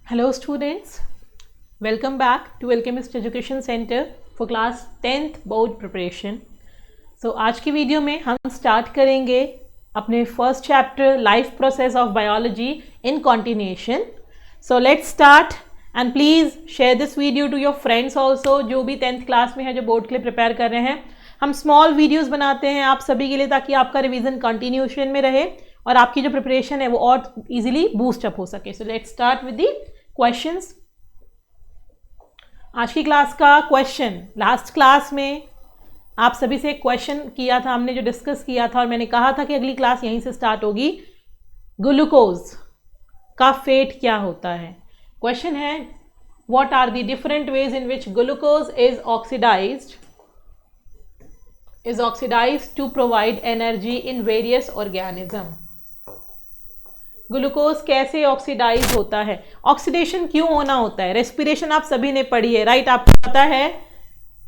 Hello students, welcome back to Alchemist Education Center for class 10th board preparation. So आज की video में हम start करेंगे अपने first chapter life process of biology in continuation. So let's start and please share this video to your friends also जो भी 10th class में है, जो बोर्ड के लिए प्रिपेयर कर रहे हैं. हम स्मॉल वीडियोज़ बनाते हैं आप सभी के लिए ताकि आपका रिविजन कंटिन्यूएशन में रहे और आपकी जो प्रिपरेशन है वो और इजीली बूस्ट अप हो सके. सो let's start with the questions. आज की क्लास का क्वेश्चन, लास्ट क्लास में आप सभी से एक क्वेश्चन किया था हमने, जो डिस्कस किया था और मैंने कहा था कि अगली क्लास यहीं से स्टार्ट होगी. ग्लूकोज का फेट क्या होता है? क्वेश्चन है what are the different ways in which glucose is oxidised to provide energy in various organism. Glucose कैसे ऑक्सीडाइज होता है? ऑक्सीडेशन क्यों होना होता है? रेस्पिरेशन आप सभी ने पढ़ी है, राइट? आपको पता है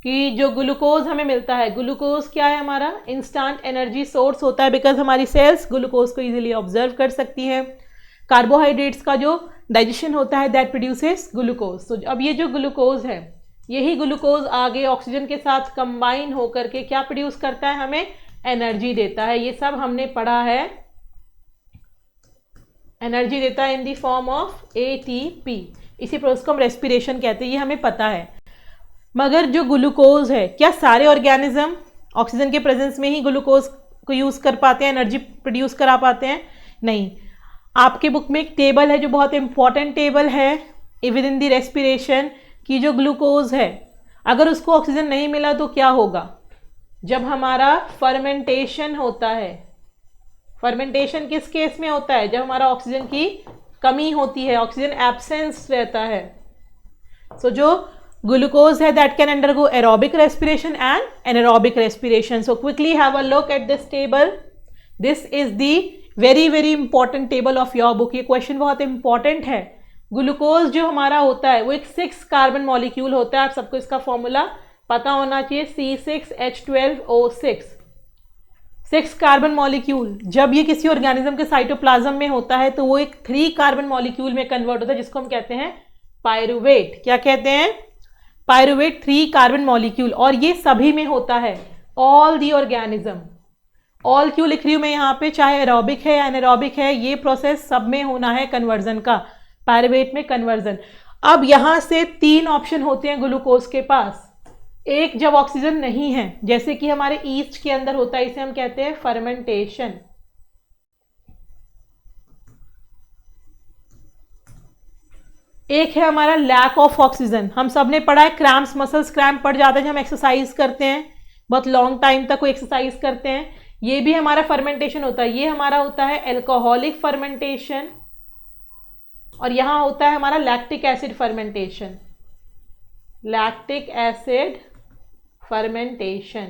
कि जो ग्लूकोज हमें मिलता है, ग्लूकोज क्या है? हमारा इंस्टेंट एनर्जी सोर्स होता है बिकॉज हमारी सेल्स ग्लूकोज को इजीली ऑब्जर्व कर सकती हैं. कार्बोहाइड्रेट्स का जो डाइजेशन होता है दैट प्रोड्यूसेस ग्लूकोज. तो अब ये जो ग्लूकोज है, यही ग्लूकोज आगे ऑक्सीजन के साथ कंबाइन होकर के क्या प्रोड्यूस करता है? हमें एनर्जी देता है. ये सब हमने पढ़ा है. एनर्जी देता है इन दी फॉर्म ऑफ ATP. इसी प्रोसेस को हम रेस्पिरेशन कहते हैं, ये हमें पता है. मगर जो ग्लूकोज है, क्या सारे ऑर्गेनिज्म ऑक्सीजन के प्रेजेंस में ही ग्लूकोज को यूज कर पाते हैं, एनर्जी प्रोड्यूस करा पाते हैं? नहीं. आपके बुक में एक टेबल है जो बहुत इंपॉर्टेंट टेबल है विद इन दी रेस्पिरेशन की. जो ग्लूकोज है अगर उसको ऑक्सीजन नहीं मिला तो क्या होगा? जब हमारा फर्मेंटेशन होता है. फर्मेंटेशन किस केस में होता है? जब हमारा ऑक्सीजन की कमी होती है, ऑक्सीजन एब्सेंस रहता है. सो जो ग्लूकोज है that can undergo aerobic respiration and anaerobic respiration. So quickly have a look at this table. This is the very very important table of your book. ये क्वेश्चन बहुत इंपॉर्टेंट है. Glucose जो हमारा होता है वो एक 6 कार्बन मॉलिक्यूल होता है. आप सबको इसका फॉर्मूला पता होना चाहिए. C6H12O6 6 carbon molecule. जब ये किसी ऑर्गेनिज्म के साइटोप्लाज्म में होता है तो वो एक 3 कार्बन मॉलिक्यूल में कन्वर्ट होता है जिसको हम कहते हैं पायरुवेट. क्या कहते हैं? Pyruvate 3 carbon molecule. और ये सभी में होता है, ऑल दी ऑर्गेनिज्म. ऑल क्यों लिख रही हूं मैं यहाँ पे? चाहे एरोबिक है या एनारोबिक है, ये प्रोसेस सब में होना है कन्वर्जन का, पायरुवेट में कन्वर्जन. अब यहां से 3 ऑप्शन होते हैं ग्लूकोज के पास. एक, जब ऑक्सीजन नहीं है, जैसे कि हमारे ईस्ट के अंदर होता है, इसे हम कहते हैं फर्मेंटेशन. एक है हमारा लैक ऑफ ऑक्सीजन. हम सब ने पढ़ा है क्रैम्प्स, मसल्स क्रैम्प पड़ जाते हैं जब हम एक्सरसाइज करते हैं, बहुत लॉन्ग टाइम तक कोई एक्सरसाइज करते हैं. ये भी हमारा फर्मेंटेशन होता है. ये हमारा होता है एल्कोहलिक फर्मेंटेशन और यहां होता है हमारा lactic acid fermentation. Lactic acid fermentation.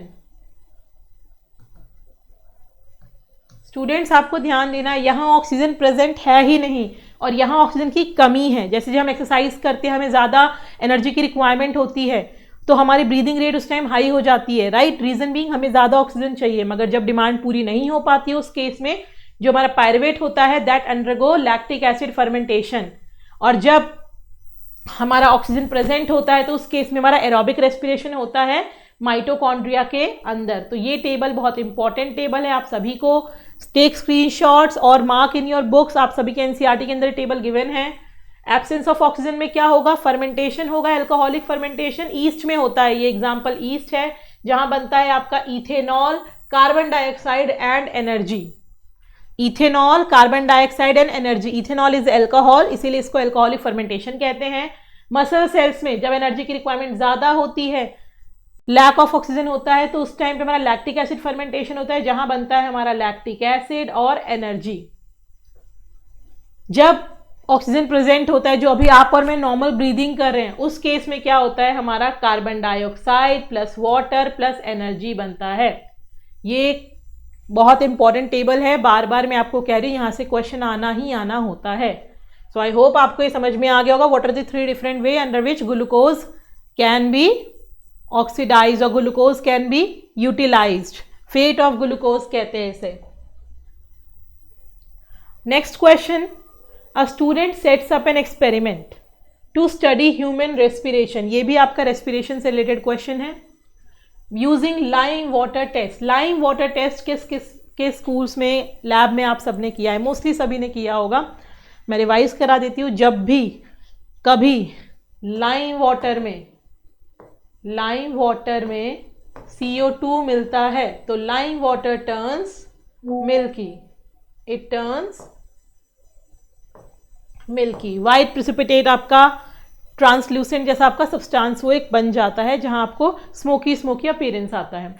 Students आपको ध्यान देना है, यहां ऑक्सीजन प्रेजेंट है ही नहीं और यहां ऑक्सीजन की कमी है. जैसे जब हम एक्सरसाइज करते हैं हमें ज़्यादा एनर्जी की रिक्वायरमेंट होती है तो हमारी ब्रीदिंग रेट उस टाइम हाई हो जाती है, राइट? रीजन बीइंग हमें ज़्यादा ऑक्सीजन चाहिए. मगर जब डिमांड पूरी नहीं हो पाती है उस केस में जो हमारा पायरुवेट होता है that undergo lactic acid fermentation. और जब हमारा ऑक्सीजन प्रेजेंट होता है तो उस केस में हमारा एरोबिक रेस्पिरेशन होता है माइटोकॉन्ड्रिया के अंदर. तो ये टेबल बहुत इंपॉर्टेंट टेबल है. आप सभी को टेक स्क्रीनशॉट्स और मार्क इन योर बुक्स. आप सभी के एनसीईआरटी के अंदर टेबल गिवन है. एब्सेंस ऑफ ऑक्सीजन में क्या होगा? फर्मेंटेशन होगा, एल्कोहलिक फर्मेंटेशन. ईस्ट में होता है, ये एग्जाम्पल ईस्ट है जहां बनता है आपका ethanol, carbon dioxide and energy. Ethanol, carbon dioxide and energy. Ethanol is alcohol, इसीलिए इसको एल्कोहलिक फर्मेंटेशन कहते हैं. मसल सेल्स में जब एनर्जी की रिक्वायरमेंट ज्यादा होती है, लैक ऑफ ऑक्सीजन होता है, तो उस टाइम पे हमारा लैक्टिक एसिड फर्मेंटेशन होता है जहां बनता है हमारा लैक्टिक एसिड और एनर्जी. जब ऑक्सीजन प्रेजेंट होता है, जो अभी आप और मैं नॉर्मल ब्रीदिंग कर रहे हैं, उस केस में क्या होता है? हमारा carbon dioxide plus water plus energy बनता है. ये बहुत इंपॉर्टेंट टेबल है, बार बार मैं आपको कह रही हूँ, यहाँ से क्वेश्चन आना ही आना होता है. सो आई होप आपको ये समझ में आ गया होगा what are the 3 different way under which glucose can be oxidized और glucose can be utilized. Fate of glucose कहते हैं इसे. Next question, a student sets up an experiment to study human respiration, ये भी आपका रेस्पिरेशन से related question है। Using lime water test, lime water test किस किस के स्कूल्स में लैब में आप सबने किया है, मोस्टली सभी ने किया होगा, मैं रिवाइज करा देती हूँ। जब भी कभी लाइम वाटर में CO2 मिलता है तो lime water turns milky, it turns milky. White precipitate आपका ट्रांसल्यूसेंट जैसा आपका सब्सटेंस वो एक बन जाता है जहां आपको स्मोकी स्मोकी अपीयरेंस आता है।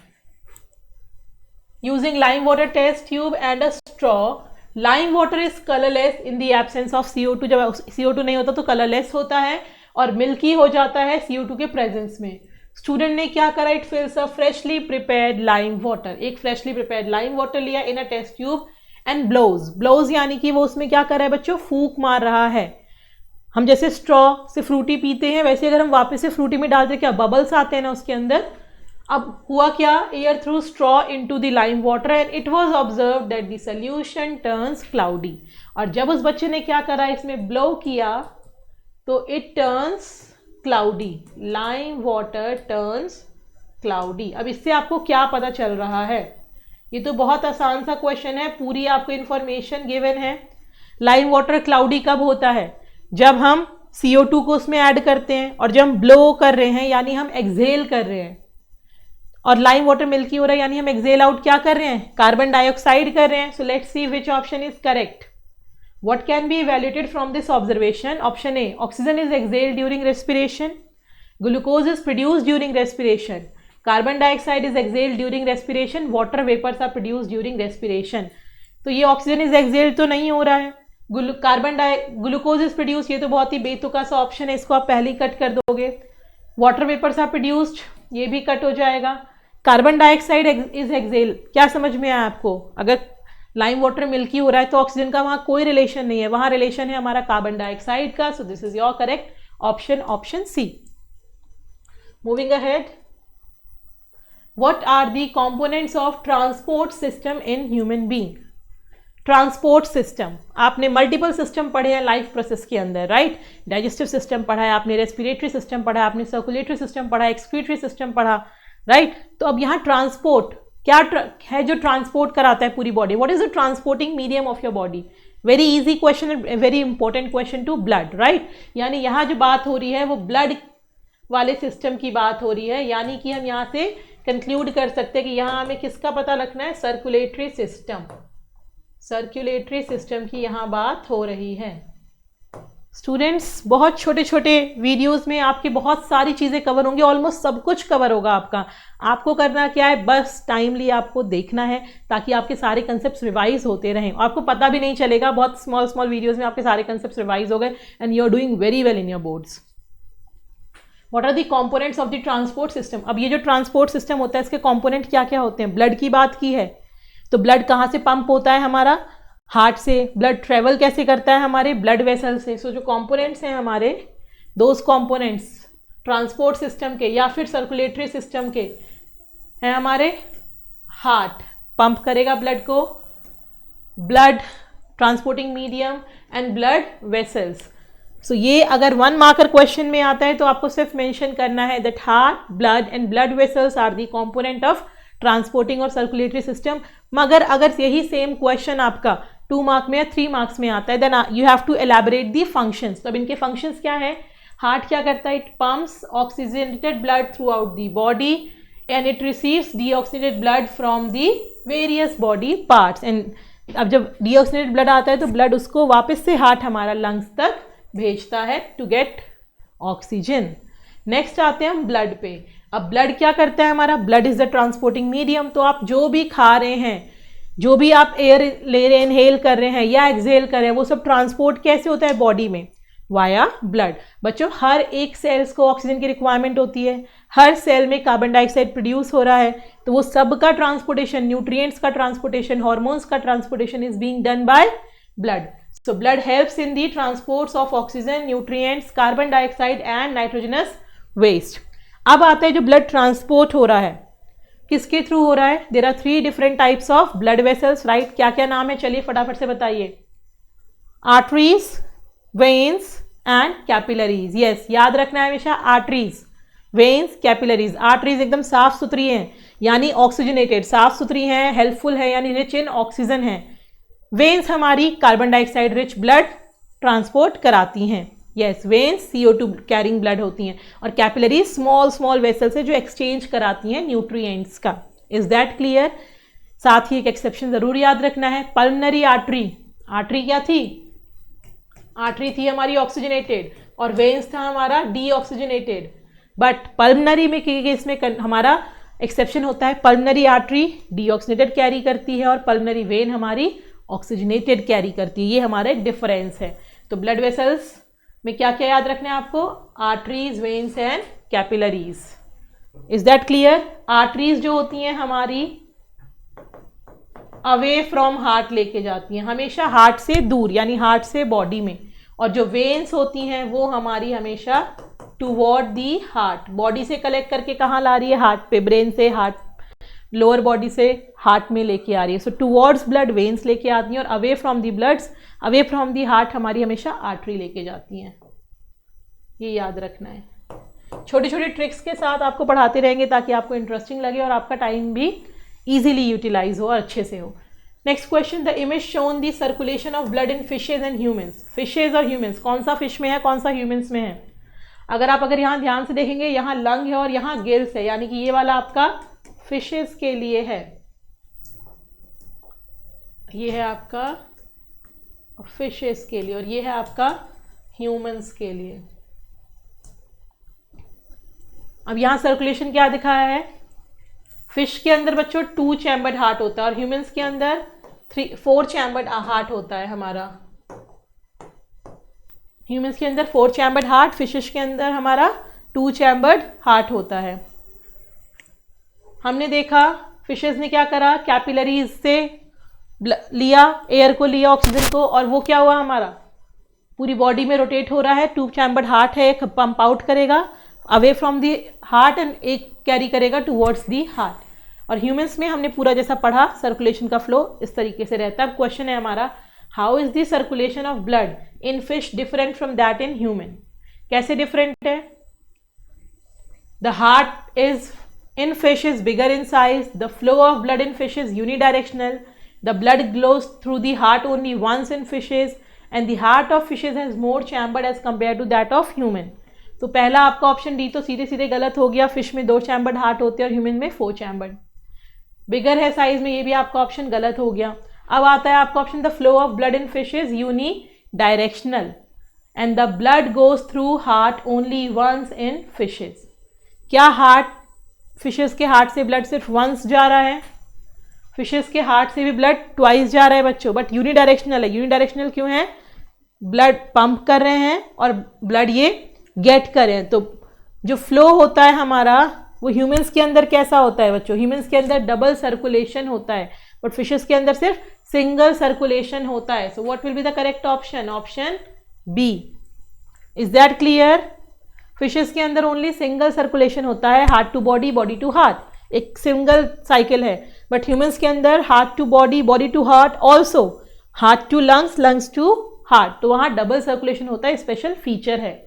Using lime water test tube and a straw, lime water is colourless in the absence of CO2, जब CO2 नहीं होता तो कलरलेस होता है और मिल्की हो जाता है CO2 के प्रेजेंस में। स्टूडेंट ने क्या करा, it fills a freshly prepared lime water, एक फ्रेशली प्रिपेयर्ड लाइम वाटर लिया in a test tube and blows यानी कि वो उसमें क्या कर रहा है बच्चों, फूंक मार रहा है। हम जैसे स्ट्रॉ से फ्रूटी पीते हैं वैसे अगर हम वापस से फ्रूटी में डालते क्या बबल्स आते हैं ना उसके अंदर। अब हुआ क्या, air through straw into the lime water and it was observe that the solution turns cloudy, और जब उस बच्चे ने क्या करा, इसमें ब्लो किया तो it turns cloudy, lime water turns cloudy. अब इससे आपको क्या पता चल रहा है, ये तो बहुत आसान सा क्वेश्चन है, पूरी आपको इंफॉर्मेशन गिवन है। लाइम वाटर क्लाउडी कब होता है, जब हम CO2 को उसमें ऐड करते हैं और जब हम ब्लो कर रहे हैं यानी हम एक्सहेल कर रहे हैं, और लाइम वाटर मिल्की हो रहा है यानी हम एक्सहेल आउट क्या कर रहे हैं, कार्बन डाइऑक्साइड कर रहे हैं। So let's see which option is correct. What can be evaluated from this observation? Option A, oxygen is exhaled during respiration, glucose is produced during respiration, carbon dioxide is exhaled during respiration, water vapors are produced during respiration। तो ये oxygen is exhaled तो नहीं हो रहा है, glucose is produce, ये तो बहुत ही बेतुका सा ऑप्शन है, इसको आप पहले ही कट कर दोगे। वाटर वेपर्स आर प्रोड्यूस्ड, ये भी कट हो जाएगा। कार्बन डाइऑक्साइड इज एक्सहेल, क्या समझ में आया आपको, अगर लाइम वाटर मिल्की हो रहा है तो ऑक्सीजन का वहां कोई रिलेशन नहीं है, वहां रिलेशन है हमारा कार्बन डाइऑक्साइड का। So this is your correct option, option C. Moving ahead, what are the components of transport system in human being. Transport system, आपने मल्टीपल सिस्टम पढ़े हैं लाइफ प्रोसेस के अंदर, राइट। डाइजेस्टिव सिस्टम पढ़ा है आपने, respiratory system पढ़ा है आपने, सर्कुलेटरी सिस्टम पढ़ा है, एक्सक्रीटरी सिस्टम पढ़ा, राइट। तो अब यहाँ ट्रांसपोर्ट क्या है जो ट्रांसपोर्ट कराता है पूरी body, what is the transporting medium of your body. Very easy question, very important question to blood, right. यानी यहाँ जो बात हो रही है वो ब्लड वाले सिस्टम की बात हो रही है, यानी कि हम यहाँ से कंक्लूड कर सकते हैं कि यहाँ हमें किसका पता रखना है, सर्कुलेटरी सिस्टम, सर्कुलेटरी सिस्टम की यहाँ बात हो रही है। स्टूडेंट्स, बहुत छोटे छोटे वीडियोस में आपकी बहुत सारी चीज़ें कवर होंगी, ऑलमोस्ट सब कुछ कवर होगा आपका। आपको करना क्या है, बस टाइमली आपको देखना है ताकि आपके सारे कंसेप्ट रिवाइज होते रहें, आपको पता भी नहीं चलेगा, बहुत स्मॉल स्मॉल वीडियोस में आपके सारे कंसेप्ट रिवाइज हो गए and you are doing very well in your boards. What are the components of the transport system. अब ये जो ट्रांसपोर्ट सिस्टम होता है इसके कंपोनेंट क्या क्या होते हैं। ब्लड की बात की है तो ब्लड कहाँ से पंप होता है हमारा, हार्ट से। ब्लड ट्रेवल कैसे करता है हमारे ब्लड वेसल से। सो जो कंपोनेंट्स हैं हमारे, दोज कंपोनेंट्स ट्रांसपोर्ट सिस्टम के या फिर सर्कुलेटरी सिस्टम के हैं हमारे। हार्ट पंप करेगा ब्लड को, blood transporting medium and blood vessels. So ये अगर 1 मार्कर क्वेश्चन में आता है तो आपको सिर्फ मेंशन करना है that heart, blood and blood vessels are the component of transporting और सर्कुलेटरी सिस्टम। मगर अगर यही सेम क्वेश्चन आपका 2 मार्क में या 3 मार्क्स में आता है then you have to elaborate the functions. तो अब इनके फंक्शंस क्या है, हार्ट क्या करता है, it pumps oxygenated blood through out the body and it receives deoxygenated blood from the various body parts. And अब जब डीऑक्सीजनेटेड ब्लड आता है तो ब्लड उसको वापस से हार्ट हमारा लंग्स तक भेजता है टू गेट ऑक्सीजन। नेक्स्ट आते हैं हम ब्लड पे। अब ब्लड क्या करता है हमारा, blood is the transporting medium. तो आप जो भी खा रहे हैं, जो भी आप एयर ले रहे हैं, इनहेल कर रहे हैं या एक्सहेल कर रहे हैं, वो सब ट्रांसपोर्ट कैसे होता है बॉडी में, वाया ब्लड। बच्चों हर एक सेल्स को ऑक्सीजन की रिक्वायरमेंट होती है, हर सेल में कार्बन डाइऑक्साइड प्रोड्यूस हो रहा है, तो वो सब का ट्रांसपोर्टेशन, न्यूट्रिएंट्स का ट्रांसपोर्टेशन, हार्मोन्स का transportation is being done by blood. So blood helps in the transports of oxygen, nutrients, carbon dioxide and nitrogenous waste. अब आता है जो ब्लड ट्रांसपोर्ट हो रहा है किसके थ्रू हो रहा है। There are 3 different types of blood vessels, right. क्या क्या नाम है चलिए फटाफट से बताइए। Arteries, veins and capillaries. Yes, याद रखना है हमेशा आर्टरीज, वेन्स, कैपिलरीज। आर्टरीज एकदम साफ सुथरी हैं यानी ऑक्सीजनेटेड, साफ सुथरी हैं, हेल्पफुल है यानी रिच इन ऑक्सीजन है। वेन्स हमारी carbon dioxide rich blood transport कराती हैं। Yes, veins CO2 carrying blood होती हैं और कैपिलरीज स्मॉल स्मॉल वेसल्स है जो एक्सचेंज कराती हैं न्यूट्रिएंट्स का। Is that clear? साथ ही एक एक्सेप्शन जरूर याद रखना है, पल्मनरी आर्टरी। आर्टरी क्या थी? आर्टरी थी हमारी ऑक्सीजनेटेड और वेन्स था हमारा डीऑक्सीजनेटेड। बट पल्मनरी में केस में हमारा एक्सेप्शन होता है, पल्मनरी आर्टरी डीऑक्सीजनेटेड कैरी करती है और पल्मनरी वेन हमारी ऑक्सीजनेटेड कैरी करती है। ये हमारा एक डिफरेंस है। तो ब्लड वेसल्स में क्या क्या याद रखना है आपको? Arteries, veins and capillaries. Is that clear? Arteries जो होती हैं हमारी अवे फ्रॉम हार्ट लेके जाती हैं, हमेशा हार्ट से दूर यानी हार्ट से बॉडी में, और जो वेन्स होती हैं वो हमारी हमेशा टूवर्ड दी हार्ट, बॉडी से कलेक्ट करके कहाँ ला रही है? हार्ट पे, ब्रेन से हार्ट, लोअर बॉडी से हार्ट में लेके आ रही है। सो टूवर्ड्स ब्लड वेन्स लेके आती हैं और away from the bloods, away from the heart हमारी हमेशा आर्टरी लेके जाती हैं। ये याद रखना है। छोटे छोटे ट्रिक्स के साथ आपको पढ़ाते रहेंगे ताकि आपको इंटरेस्टिंग लगे और आपका टाइम भी इजीली यूटिलाइज हो और अच्छे से हो। Next question, the image shown the circulation of blood in fishes and humans. Fishes और ह्यूमंस, कौन सा फिश में है, कौन सा ह्यूमंस में है? अगर यहाँ ध्यान से देखेंगे, यहाँ लंग है और यहाँ गिल्स है, यानी कि ये वाला आपका फिशेज के लिए है, ये है आपका फिशेज के लिए और ये है आपका ह्यूमंस के लिए। अब यहाँ सर्कुलेशन क्या दिखाया है? फिश के अंदर बच्चों 2 चैम्बर्ड हार्ट होता है और ह्यूमंस के अंदर 4 चैम्बर्ड हार्ट होता है हमारा। ह्यूमंस के अंदर 4 चैम्बर्ड हार्ट, फिशेस के अंदर हमारा 2 चैम्बर्ड हार्ट होता है। हमने देखा फिशेस ने क्या करा, कैपिलरीज से लिया, एयर को लिया, ऑक्सीजन को, और वो क्या हुआ हमारा पूरी बॉडी में रोटेट हो रहा है। 2 चैम्बर्ड हार्ट है, एक पंप आउट करेगा away from the heart and एक कैरी करेगा टुवर्ड्स दी हार्ट। और ह्यूमंस में हमने पूरा जैसा पढ़ा सर्कुलेशन का फ्लो इस तरीके से रहता है। अब क्वेश्चन है हमारा, how is the circulation of blood in fish different from that in human? कैसे डिफरेंट है? The heart is in fish is bigger in size, the flow of blood in fish is unidirectional, the blood glows through the heart only once in fishes and the heart of fishes has more chambered as compare to that of human. तो पहला आपका option D तो सीधे सीधे गलत हो गया, fish में 2 चैम्बर्ड हार्ट होते हैं और ह्यूमन में 4 चैम्बर्ड। बिगर है साइज में, ये भी आपका ऑप्शन गलत हो गया। अब आता है आपका option, the flow of blood in fish is unidirectional and the blood goes through heart only once in fishes. क्या हार्ट, फिशेज के हार्ट से ब्लड सिर्फ वंस जा रहा है? फिशेज के हार्ट से भी ब्लड ट्वाइस जा रहा है बच्चों, बट यूनिडायरेक्शनल है। यूनिडायरेक्शनल क्यों है? ब्लड पंप कर रहे हैं और ब्लड ये गेट करें। तो जो फ्लो होता है हमारा वो ह्यूमंस के अंदर कैसा होता है बच्चों? ह्यूमंस के अंदर डबल सर्कुलेशन होता है, बट फिशेस के अंदर सिर्फ सिंगल सर्कुलेशन होता है। So what will be the correct option? Option B. Is that clear? Fishes के अंदर ओनली सिंगल सर्कुलेशन होता है, heart to body, body to heart, एक सिंगल साइकिल है। बट ह्यूमंस के अंदर heart to body, body to heart, also heart to lungs, lungs to heart, तो वहां डबल सर्कुलेशन होता है, स्पेशल फीचर है।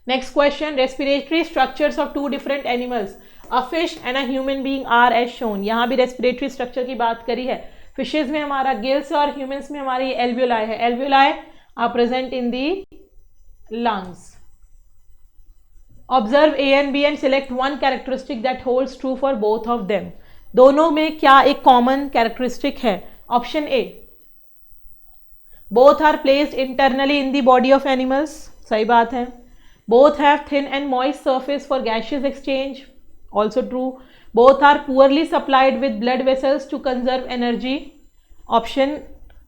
Next question, respiratory structures of 2 different animals, a fish and a human being are as shown। यहाँ भी respiratory structure की बात करी है। फिशेज में हमारा गिल्स और ह्यूमंस में हमारी एल्वियोलाई है। Alveoli are present in the lungs। Observe A and B and select one characteristic that holds true for both of them। दोनों में क्या एक कॉमन कैरेक्टरिस्टिक है? Option A, both are placed internally in the body of animals, सही बात है। Both have thin and moist surface for gaseous exchange, also true। Both are poorly supplied with blood vessels to conserve energy। Option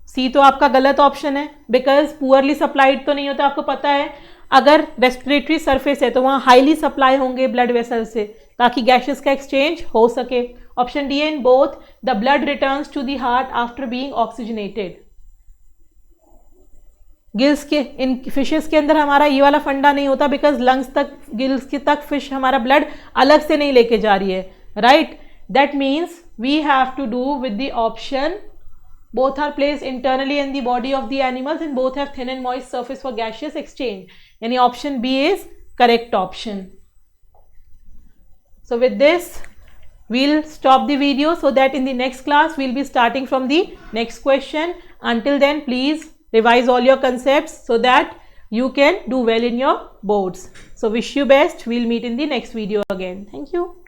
C तो आपका गलत option है, because poorly supplied तो नहीं होता। आपको पता है अगर रेस्पिरेटरी सरफेस है तो वहाँ हाईली सप्लाई होंगे ब्लड वेसल से ताकि गैसेस का एक्सचेंज हो सके। Option D, in both the blood returns to the heart after being oxygenated. Gills के इन फिशेस के अंदर हमारा ये वाला फंडा नहीं होता, बिकॉज लंग्स तक, गिल्स के तक फिश हमारा ब्लड अलग से नहीं लेके जा रही है, right. That means we have to do with the option Both are placed internally in the body of the animals and both have thin and moist surface for gaseous exchange. Yani option B is correct option. So with this, we'll stop the video so that in the next class, we'll be starting from the next question. Until then, please revise all your concepts so that you can do well in your boards. So wish you best. We'll meet in the next video again. Thank you.